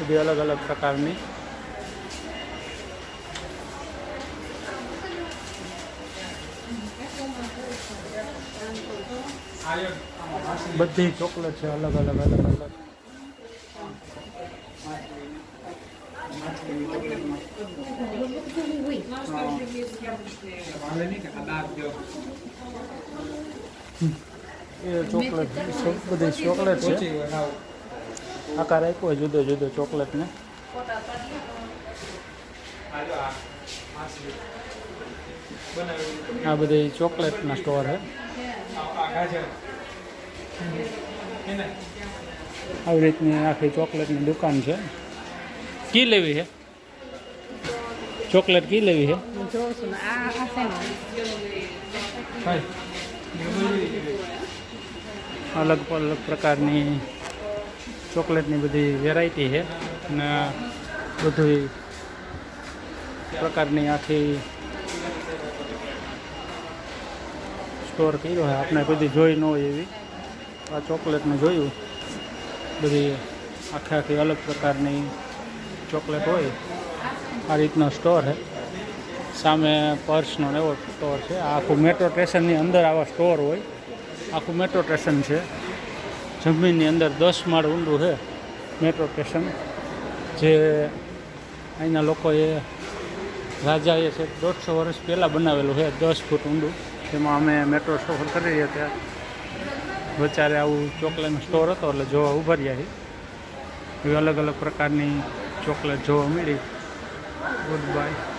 બધી અલગ અલગ પ્રકારની બધી ચોકલેટ છે અલગ અલગ અલગ અલગ એ ચોકલેટ બધી ચોકલેટ છે આકાર આપ્યો હોય જુદો જુદો ચોકલેટને આ બધી ચોકલેટના સ્ટોર છે આવી રીતની આખી ચોકલેટની દુકાન છે કી લેવી છે ચોકલેટ કી લેવી છે અલગ અલગ પ્રકારની ચોકલેટની બધી વેરાયટી છે અને બધી પ્રકારની આખી સ્ટોર કર્યો છે આપણે બધી જોઈ ન હોય એવી આ ચોકલેટને જોયું બધી આખી અલગ પ્રકારની ચોકલેટ હોય આ રીતનો સ્ટોર છે સામે પર્સનો એવો સ્ટોર છે આખું મેટ્રો સ્ટેશનની અંદર આવા સ્ટોર હોય આખું મેટ્રો સ્ટેશન છે જમીનની અંદર 10 માળ ઊંડું છે મેટ્રો સ્ટેશન જે અહીંના લોકોએ રાજાએ છે 150 વર્ષ પહેલાં બનાવેલું છે 10 ફૂટ ઊંડું જેમાં અમે મેટ્રો સફર કરી રહ્યા ત્યાં વચારે આવું ચોકલેટનો સ્ટોર હતો એટલે જોવા ઊભા રહ્યા છીએ એવી અલગ અલગ પ્રકારની ચોકલેટ જોવા મળી ગુડ બાય